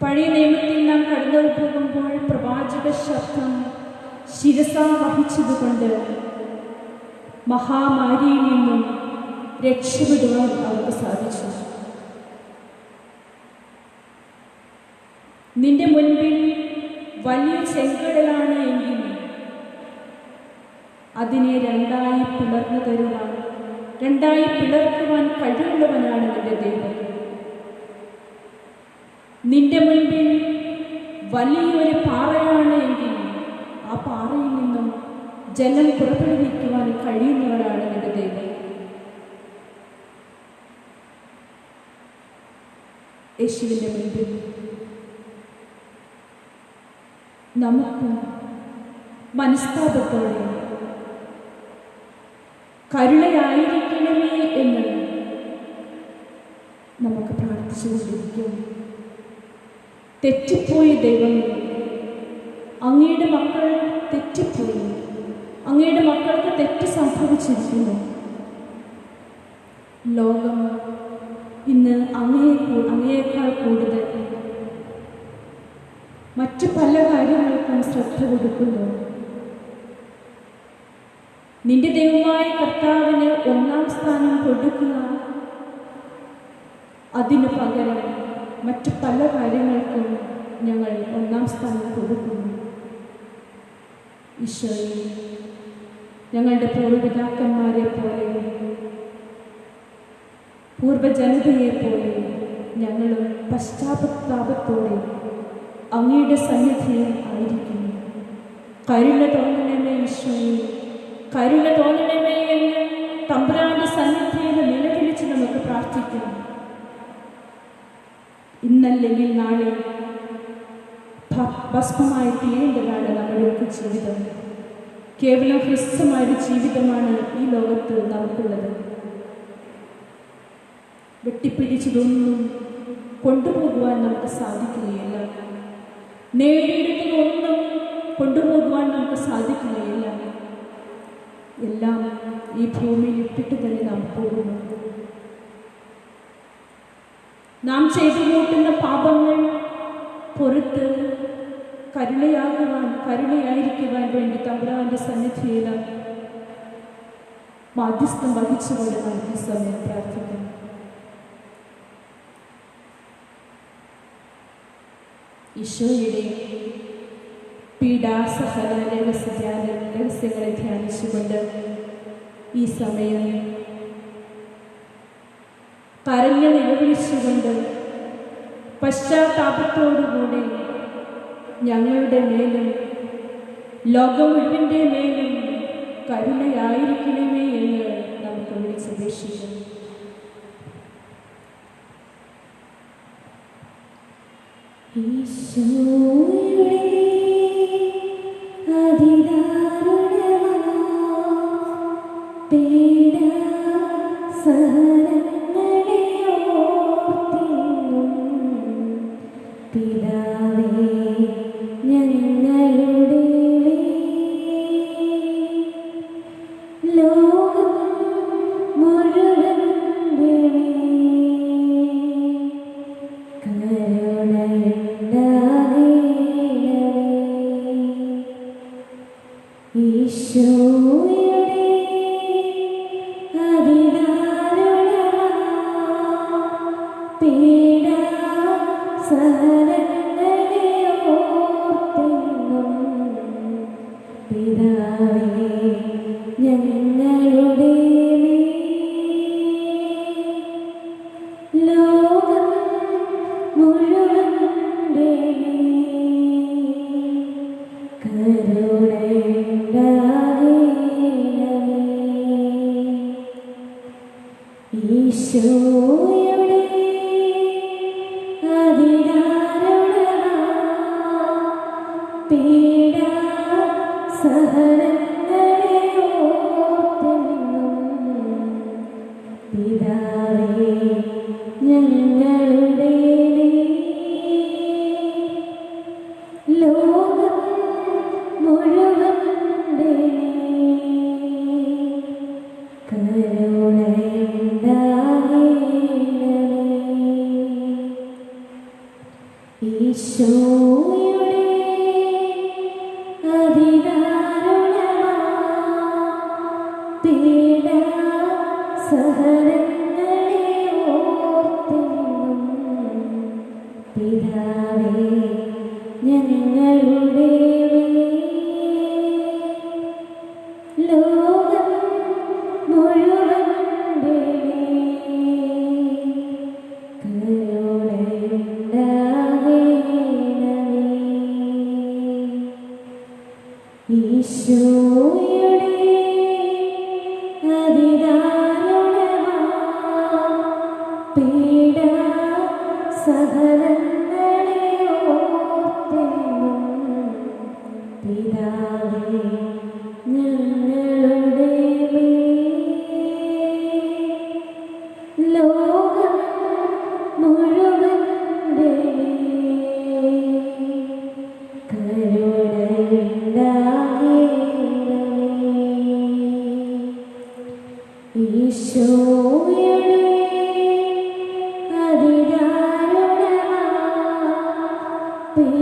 പഴയ നിയമത്തിൽ നാം കടന്നു പോകുമ്പോൾ പ്രവാചക ശബ്ദം ശിരസ വഹിച്ചതുകൊണ്ട് മഹാമാരിയിൽ നിന്നും രക്ഷപ്പെടുവാൻ അവർക്ക് സാധിച്ചു. നിന്റെ മുൻപിൽ വലിയ ചെങ്കടലാണ് എങ്കിൽ അതിനെ രണ്ടായി പിളർക്കുവാൻ കഴിവുള്ളവനാണ് നിന്റെ ദൈവം. നിന്റെ മുൻപിൽ വലിയൊരു പാറയാണ് എങ്കിൽ ആ പാറയിൽ നിന്നും ജലം പുറപ്പെടുവിക്കുവാൻ കഴിയുന്നവരാണ് നിന്റെ ദൈവം. യേശുവിൻ്റെ മുൻപിൽ നമുക്ക് മനസ്താപത്തോടെ കരുണയായിരിക്കണമേ എന്ന് നമുക്ക് പ്രാർത്ഥിച്ചുകൊണ്ടിരിക്കും. തെറ്റിപ്പോയ ദൈവമേ, അങ്ങയുടെ മക്കൾ തെറ്റിപ്പോയി, അങ്ങയുടെ മക്കൾക്ക് തെറ്റ് സംഭവിച്ചിരിക്കുന്നു. ലോകം ഇന്ന് അങ്ങയേക്കാൾ കൂടുതൽ മറ്റു പല കാര്യങ്ങൾക്കും ശ്രദ്ധ കൊടുക്കുന്നു. നിന്റെ ദൈവമായ കർത്താവിന് ഒന്നാം സ്ഥാനം കൊടുക്കുക, അതിനു പകരം മറ്റു പല കാര്യങ്ങൾക്കും ഞങ്ങൾ ഒന്നാം സ്ഥാനം കൊടുക്കുന്നു. ഈശോയെ, ഞങ്ങളുടെ പൂർവ്വപിതാക്കന്മാരെ പോലെ, പൂർവ്വജനതയെ പോലെ ഞങ്ങളും പശ്ചാത്താപത്തോടെ അങ്ങയുടെ സന്നിധിയിൽ ആയിരിക്കുന്നു. കരുണ തോന്നണമേ ഈശോയെ, കരുണ തോന്നണമേ എന്ന് തമ്പുരാന്റെ സന്നിധിയിൽ നിലവിളിച്ച് നമുക്ക് പ്രാർത്ഥിക്കാം. ഇന്നല്ലെങ്കിൽ നാളെ ഭസ്മമായി തീരേണ്ടതാണ് നമ്മുടെയൊക്കെ ജീവിതം. കേവലം ഹ്രസ്വമായൊരു ജീവിതമാണ് ഈ ലോകത്ത് നമുക്കുള്ളത്. വെട്ടിപ്പിടിച്ചതൊന്നും കൊണ്ടുപോകുവാൻ നമുക്ക് സാധിക്കുകയില്ല. നേടിയെടുത്തതൊന്നും കൊണ്ടുപോകുവാൻ നമുക്ക് സാധിക്കുകയില്ല. എല്ലാം ഈ ഭൂമിയിൽ ഇട്ടിട്ട് തന്നെ നാം പോകുന്നു. നാം ചെയ്തു കൂട്ടുന്ന പാപങ്ങൾ പുറത്ത് കരുണയായിരിക്കുവാൻ വേണ്ടി തമ്പുരാന്റെ സന്നിധിയിൽ മാധ്യസ്ഥം വഹിച്ചുകൊണ്ട് നമുക്ക് ഈ സമയം പ്രാർത്ഥിക്കാം. ഈശോയുടെ പീഡാസഹന രഹസ്യങ്ങളെ ധ്യാനിച്ചുകൊണ്ട് ഈ സമയം കരഞ്ഞു നിലവിളിച്ചുകൊണ്ട് പശ്ചാത്താപത്തോടുകൂടി ഞങ്ങളുടെ മേലും ലോകം മുഴുവൻ്റെ മേലും കരുണയായിരിക്കണമേ എന്ന് നമുക്ക് വിളിച്ചപേക്ഷിക്കാം. ഈശോയുടെ അതിദാരുണമാ പീഡാസഹനങ്ങളെ ഓർത്തിന്നും പിതാവേ ഞങ്ങളുടെ ലോകം മുഴുവൻ്റെ ഈശോയുടെ അതിദാരുണമാ പീഡാസഹനങ്ങളെ ഓർത്തിന്നും പിതാവേ ഞങ്ങളുടെ ലോകം മുഴുവൻ്റെ ഈശോയുടെ അതിദാരുണമാ പീഡാസഹനങ്ങളെ ഓർത്തിന്നും പിതാവേ ഞങ്ങളുടെ ലോകം മുഴുവൻ്റെ ഈശോയുടെ അതിദാരുണമാ പീഡാസഹനങ്ങളെ ഓർത്തിന്നും പിതാവേ ഞങ്ങളുടെ ലോകം മുഴുവൻ്റെ ഈശോയുടെ അതിദാരുണമാ പീഡാസഹനങ്ങളെ ഓർത്തിന്നും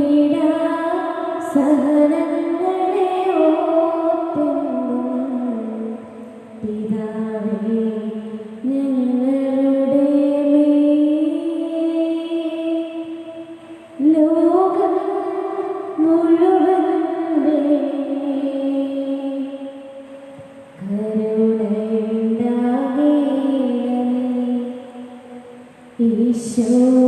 പീഡാ സഹനങ്ങളെ ഓർത്തെന്നും പിതാവേ ഞങ്ങളുടെ മേൽ ലോകം മുഴുവന്റെ കരുണയുണ്ടാകണമേ. ഈശോയുടെ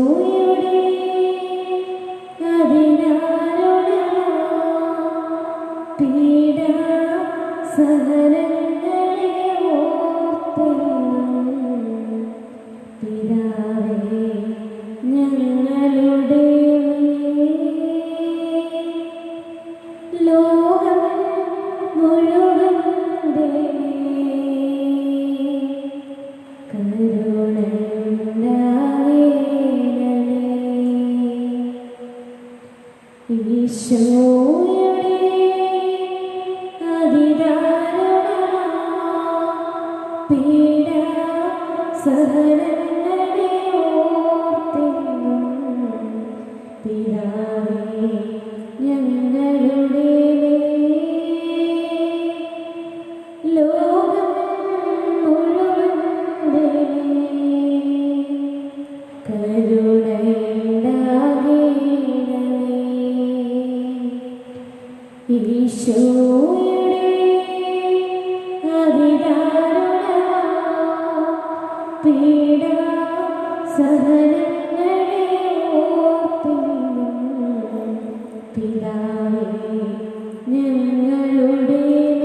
അതിദാരുണമാം പീഡാ സഹനങ്ങളെ ഓർത്തെന്നും പിതാവേ ഞങ്ങളുടെ മേൽ ലോകം മുഴുവന്റെ കരുണയുണ്ടാകണമേ. ഈശോയുടെ അതിദാരുണമാം പീഡാ സഹനങ്ങളെ ഓർത്തെന്നും പിതാവേ ഞങ്ങളുടെ മേൽ ലോകം മുഴുവന്റെ കരുണയുണ്ടാകണമേ. ഈശോയുടെ അതിദാരുണമാം പീഡാ സഹനങ്ങളെ ഓർത്തെന്നും പിതാവേ ഞങ്ങളുടെ മേൽ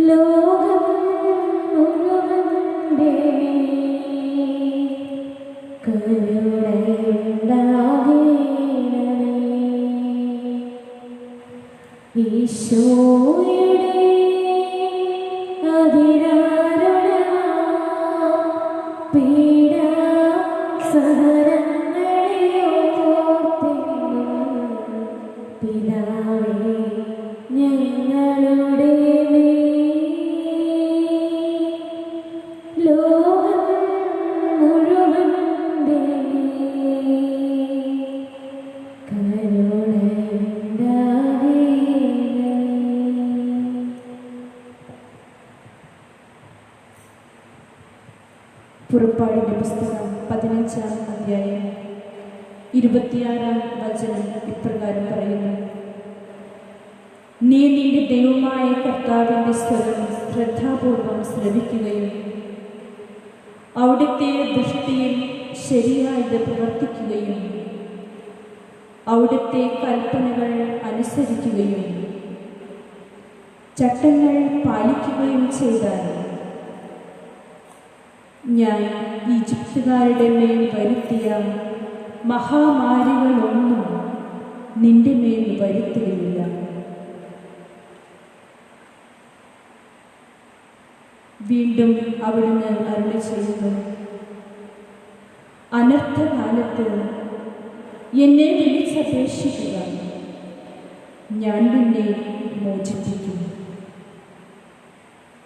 ലോകം മുഴുവന്റെ കരുണയുണ്ടാകണമേ. ഈശോയുടെ അതിദാരുണമാം പീഡാ സഹനങ്ങളെ ഓർത്തെന്നും പിതാവേ ഞങ്ങളുടെ മേൽ ലോകം മുഴുവന്റെ കരുണയുണ്ടാകണമേ. പുറപ്പാടിൻ്റെ പുസ്തകം 15-ാം അധ്യായം 26-ാം വചനം ഇപ്രകാരം പറയുന്നു: നീ നിന്റെ ദൈവമായ കർത്താവിൻ്റെ സ്വരം ശ്രദ്ധാപൂർവം ശ്രവിക്കുകയും അവിടുത്തെ ദൃഷ്ടിയിൽ ശരിയായത് പ്രവർത്തിക്കുകയും അവിടുത്തെ കൽപ്പനകൾ അനുസരിക്കുകയും ചട്ടങ്ങൾ പാലിക്കുകയും ചെയ്താൽ ഞാൻ ഈജിപ്തുകാരുടെ മേൽ വരുത്തിയ മഹാമാരികളൊന്നും നിന്റെ മേൽ വരുത്തുകയില്ല. വീണ്ടും അവിടുന്ന് അരുളി ചെയ്യുന്നു: അനർത്ഥകാലത്ത് എന്നെ വിളിച്ചപേക്ഷിക്കുക, ഞാൻ നിന്നെ മോചിപ്പിക്കും.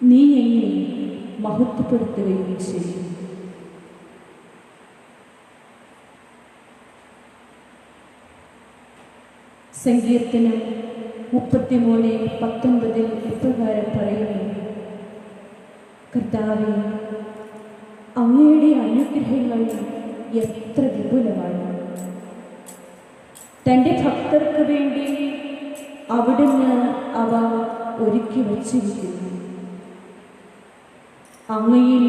നീ എന്നെ മഹത്വപ്പെടുത്തുകയും ചെയ്യും. സങ്കീർത്തനം 33:19 ഇപ്രകാരം പറയുന്നു: കർത്താവേ, അങ്ങയുടെ അനുഗ്രഹങ്ങൾ എത്ര വിപുലമാണ്! തൻ്റെ ഭക്തർക്ക് വേണ്ടി അവിടുന്ന് അവ ഒരുക്കി വച്ചിരിക്കുന്നു. അങ്ങയിൽ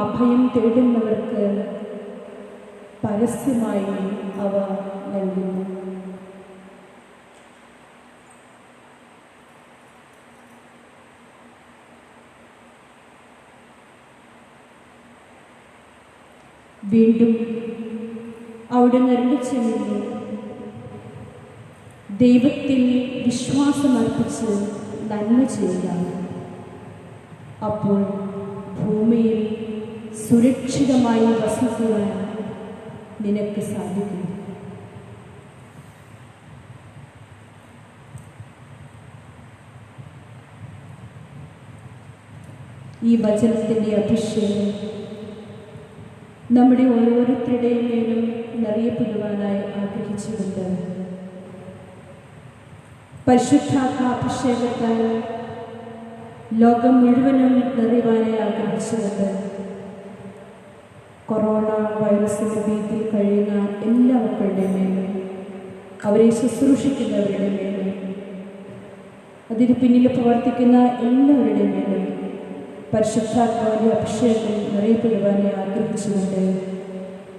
അഭയം തേടുന്നവർക്ക് പരസ്യമായി അവ നൽകുന്നു. വീണ്ടും അവിടുന്ന് അരുളി ചെയ്യുന്നു: ദൈവത്തിൽ വിശ്വാസമർപ്പിച്ച് നന്മ ചെയ്യുക, അപ്പോൾ ഭൂമിയിൽ സുരക്ഷിതമായി വസിക്കുവാൻ നിനക്ക് സാധിക്കും. ഈ വചനത്തിൻ്റെ അഭിഷേകം നമ്മുടെ ഓരോരുത്തരുടെയും മേലും നിറയപ്പെടുവാനായി ആഗ്രഹിച്ചുകൊണ്ട് പരിശുദ്ധാത്മാഭിഷേകത്താൽ ലോകം മുഴുവനും നിറയുവാനായി ആഗ്രഹിച്ചുകൊണ്ട് കൊറോണ വൈറസിൻ്റെ ഭീതിയിൽ കഴിയുന്ന എല്ലാ മക്കളുടെ മേലും അവരെ ശുശ്രൂഷിക്കുന്നവരുടെ മേലും അതിന് പിന്നിൽ പ്രവർത്തിക്കുന്ന എല്ലാവരുടെ മേലും പരിശുദ്ധാത്മാവിൻ്റെ അഭിഷേകം നിറയപ്പെടുവാനായി ആഗ്രഹിച്ചുകൊണ്ട്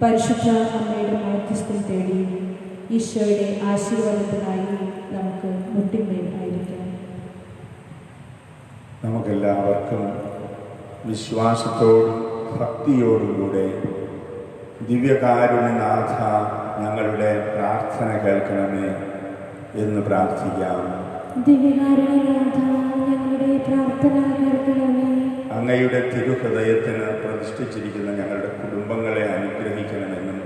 പരിശുദ്ധ അമ്മയുടെ മാധ്യസ്ഥം തേടി ഈശോയുടെ ആശീർവാദത്തിനായി നമുക്ക് മുട്ടിന്മേൽ ആയിരിക്കാം. നമുക്കെല്ലാവർക്കും വിശ്വാസത്തോടും ഭക്തിയോടുകൂടെ ദിവ്യകാരുണ്യനാഥ ഞങ്ങളുടെ പ്രാർത്ഥന കേൾക്കണമേ എന്ന് പ്രാർത്ഥിക്കാം. ദിവ്യകാരുണ്യനാഥ ഞങ്ങളുടെ പ്രാർത്ഥന കേൾക്കണമേ. അങ്ങയുടെ തിരുഹൃദയത്തിന് പ്രതിഷ്ഠിച്ചിരിക്കുന്ന ഞങ്ങളുടെ കുടുംബങ്ങളെ അനുഗ്രഹിക്കണമെന്നും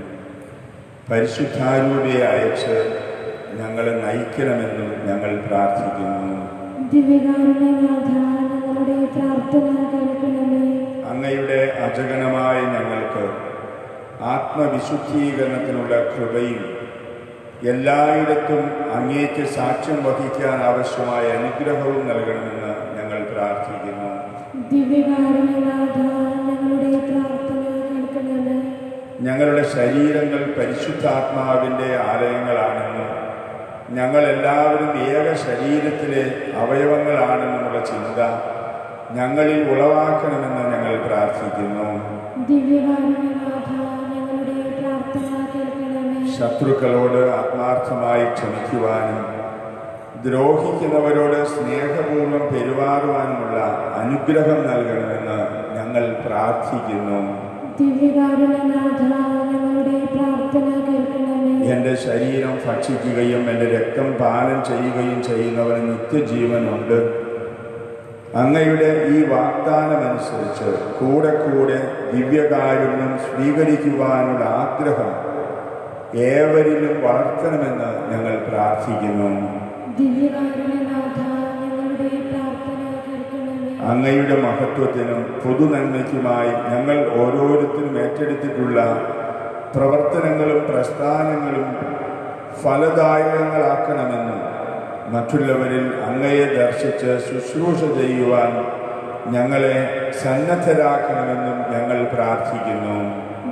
പരിശുദ്ധാരൂപിയെ അയച്ച് ഞങ്ങളെ നയിക്കണമെന്നും ഞങ്ങൾ പ്രാർത്ഥിക്കുന്നു. ദിവ്യകാരുണ്യനാഥ ഞങ്ങളുടെ പ്രാർത്ഥന കേൾക്കണമേ. അങ്ങയുടെ അജഗണമായ ഞങ്ങൾക്ക് ആത്മവിശുദ്ധീകരണത്തിനുള്ള കൃപയും എല്ലായിടത്തും അങ്ങേക്ക് സാക്ഷ്യം വഹിക്കാൻ ആവശ്യമായ അനുഗ്രഹവും നൽകണമെന്ന് ഞങ്ങൾ പ്രാർത്ഥിക്കുന്നു. ദിവ്യകാരുണ്യനാഥ ഞങ്ങളുടെ പ്രാർത്ഥന കേൾക്കണമേ. ഞങ്ങളുടെ ശരീരങ്ങൾ പരിശുദ്ധാത്മാവിൻ്റെ ആലയങ്ങളാണെന്നും ഞങ്ങളെല്ലാവരും ഏക ശരീരത്തിലെ അവയവങ്ങളാണെന്നുമുള്ള ചിന്ത ഞങ്ങളിൽ ഉളവാക്കണമെന്ന് ഞങ്ങൾ പ്രാർത്ഥിക്കുന്നു. ദിവ്യകാരുണ്യനാഥ ഞങ്ങളുടെ പ്രാർത്ഥന കേൾക്കണമേ. ശത്രുക്കളോട് ആത്മാർത്ഥമായി ക്ഷമിക്കുവാനും ദ്രോഹിക്കുന്നവരോട് സ്നേഹപൂർവ്വം പെരുമാറുവാനുമുള്ള അനുഗ്രഹം നൽകണമെന്ന് ഞങ്ങൾ പ്രാർത്ഥിക്കുന്നു. ദിവ്യകാരുണ്യനാഥ ഞങ്ങളുടെ പ്രാർത്ഥന കേൾക്കണമേ. എൻ്റെ ശരീരം ഭക്ഷിക്കുകയും എൻ്റെ രക്തം പാനം ചെയ്യുകയും ചെയ്യുന്നവന് നിത്യജീവനുണ്ട്. അങ്ങയുടെ ഈ വാഗ്ദാനമനുസരിച്ച് കൂടെ കൂടെ ദിവ്യകാരുണ്യം സ്വീകരിക്കുവാനുള്ള ആഗ്രഹം ഏവരിലും വളർത്തണമെന്ന് ഞങ്ങൾ പ്രാർത്ഥിക്കുന്നു. ദിവ്യകാരുണ്യനാഥ ഞങ്ങളുടെ പ്രാർത്ഥന കേൾക്കണമേ. അങ്ങയുടെ മഹത്വത്തിനും പൊതുനന്മയ്ക്കുമായി ഞങ്ങൾ ഓരോരുത്തരും ഏറ്റെടുത്തിട്ടുള്ള പ്രവർത്തനങ്ങളും പ്രസ്ഥാനങ്ങളും ഫലദായകങ്ങളാക്കണമെന്നും മറ്റുള്ളവരിൽ അങ്ങയെ ദർശിച്ച് ശുശ്രൂഷ ചെയ്യുവാൻ ഞങ്ങളെ സന്നദ്ധരാക്കണമെന്നും ഞങ്ങൾ പ്രാർത്ഥിക്കുന്നു.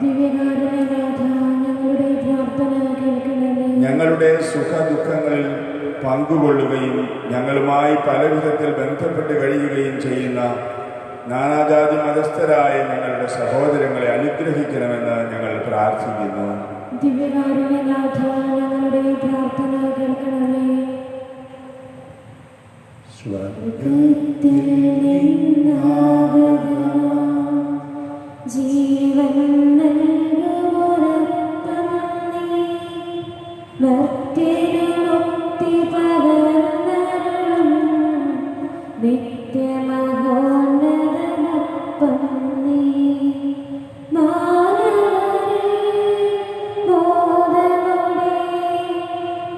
ദിവ്യകാരുണ്യനാഥ ഞങ്ങളുടെ പ്രാർത്ഥന കേൾക്കണമേ. ഞങ്ങളുടെ സുഖദുഃഖങ്ങളിൽ പങ്കുകൊള്ളുകയും ഞങ്ങളുമായി പല വിധത്തിൽ ബന്ധപ്പെട്ട് കഴിയുകയും ചെയ്യുന്ന നാനാജാതി മതസ്ഥരായ ഞങ്ങളുടെ സഹോദരങ്ങളെ അനുഗ്രഹിക്കണമെന്ന് ഞങ്ങൾ പ്രാർത്ഥിക്കുന്നു. ദിവ്യകാരുണ്യനാഥ ഞങ്ങളുടെ പ്രാർത്ഥന കേൾക്കണമേ. സ്വർഗ്ഗത്തിൽ നിന്നാകുക ജീവൻ നൽകുമൊരപ്പം നീ, മർത്യനു മുക്തി പകർന്നരുളും നിത്യമഹോന്നതമപ്പം നീ. മാനവരെ ബോധമോടെ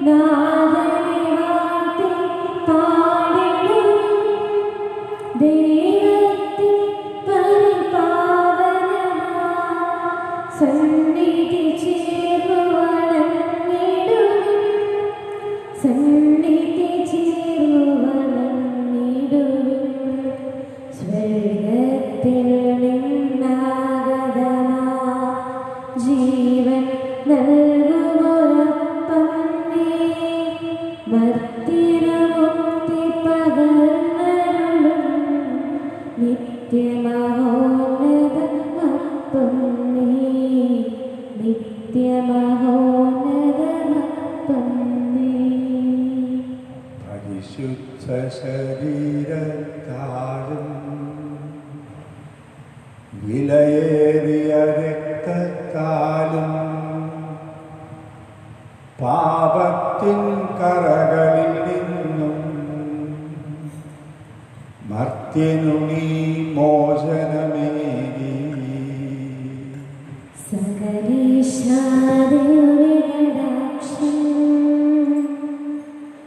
നാഥനെ വാഴ്ത്തി പാടിടും, ദൈവത്തിൻ പരിപാവനമാ സന്നിധി ചേർന്നു വണങ്ങിടും, സന്നിധി ചേർന്നു വണങ്ങിടും. സ്വർഗ്ഗത്തിൽ നിന്നാഗതമാ ജീവൻ നൽകുമൊരപ്പം നീ, മർത്യനു മുക്തി പകർന്നരുളും നിത്യമഹോന്നതമപ്പം നീ, നിത്യമഹോന്നതമപ്പം നീ. പരിശുദ്ധ ശരീരത്താലും വിലയേറിയ രക്തത്താലും പാപത്തിൻ കറകളിൽ നിന്നും മർത്യനു നീ മോചനമേകി. സകലേശാദേവി കടാക്ഷം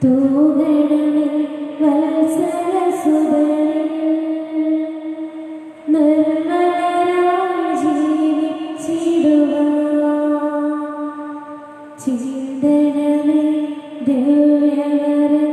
തൂഗണമേ വത്സലസുതരിൽ, നിർമ്മലരായി ജീവിച്ചിടുവാൻ ചിന്തനമേ ദിവ്യവരങ്ങൾ.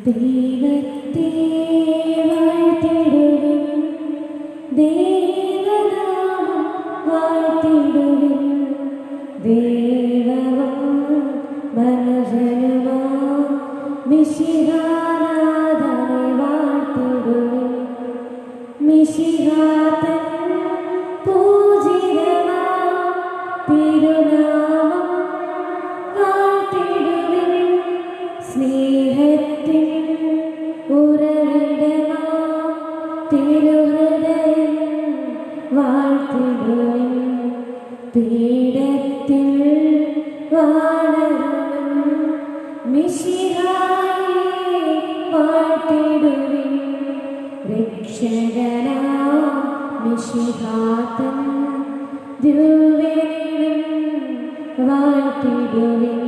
ദൈവത്തെ വാഴ്ത്തിടുവിൻ, ദേവനാമം വാഴ്ത്തിടുവിൻ, ദേവവും മനുഷ്യനുമാം മിശിഹാനാഥനെ വാഴ്ത്തിടുവിൻ. മിശിഹാതൻ പൂജിതമാം തിരുനാമം വാഴ്ത്തിടുവിൻ. സ്നേഹത്തിൻ ഉറവിടമാം തിരുഹൃദയം വാഴ്ത്തിടുവിൻ. പീഠത്തിൽ വാണരുളും മിശിഹായെ വാഴ്ത്തിടുവിൻ. രക്ഷകനാം മിശിഹാതൻ ദിവ്യനിലും വാഴ്ത്തിടുവിൻ.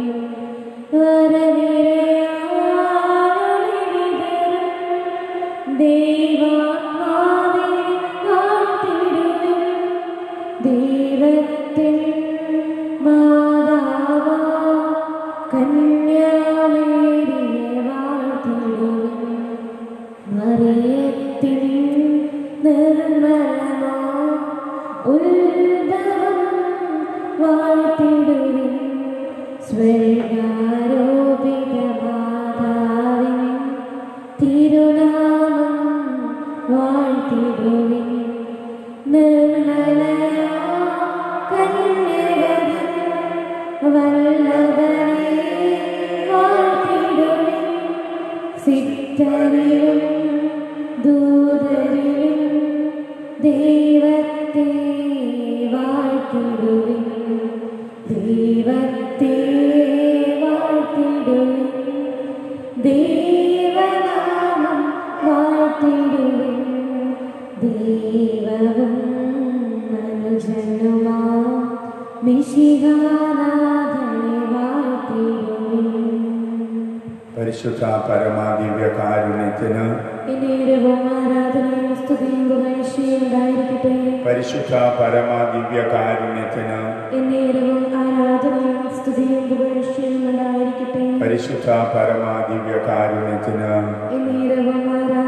ദൈവാത്മാവിനെ വാഴ്ത്തിടുവിൻ. ദൈവത്തിൻ മാതാവാം കന്യാമേരിയെ വാഴ്ത്തിടുവിൻ. മറിയത്തിൻ നിർമ്മലമാം ഉത്ഭവം വാഴ്ത്തിടുവിൻ. സ്വർഗാരോപിത മാതാവിൻ തിരുനാമം വാഴ്ത്തിടുവിൻ. നിർമ്മലയാം കന്യകതൻ വല്ലഭനെ വാഴ്ത്തിടുവിൻ. സിദ്ധരിലും ദൂതരിലും ദൈവത്തെ വാഴ്ത്തിടുവിൻ. ദൈവത്തെ വാഴ്ത്തിടുവിൻ. ദൈവനാമം വാഴ്ത്തിടുവിൻ. ദൈവവും മനുഷ്യനുമാം മിശിഹാനാഥനെ വാഴ്ത്തിടുവിൻ. പരിശുദ്ധ പരമാദിവ്യ കാരുണ്യത്തിന് എന്നേരവും ആരാധനയും സ്തുതിയും പുകഴ്ചയും ഉണ്ടായിരിക്കട്ടെ. പരിശുദ്ധ പരമാദിവ്യ കാരുണ്യത്തിന് എന്നേരവും ആരാധനയും സ്തുതിയും പുകഴ്ചയും ഉണ്ടായിരിക്കട്ടെ. പരിശുദ്ധ പരമാദിവ്യ കാരുണ്യത്തിന് എന്നേരവും ആരാധനയും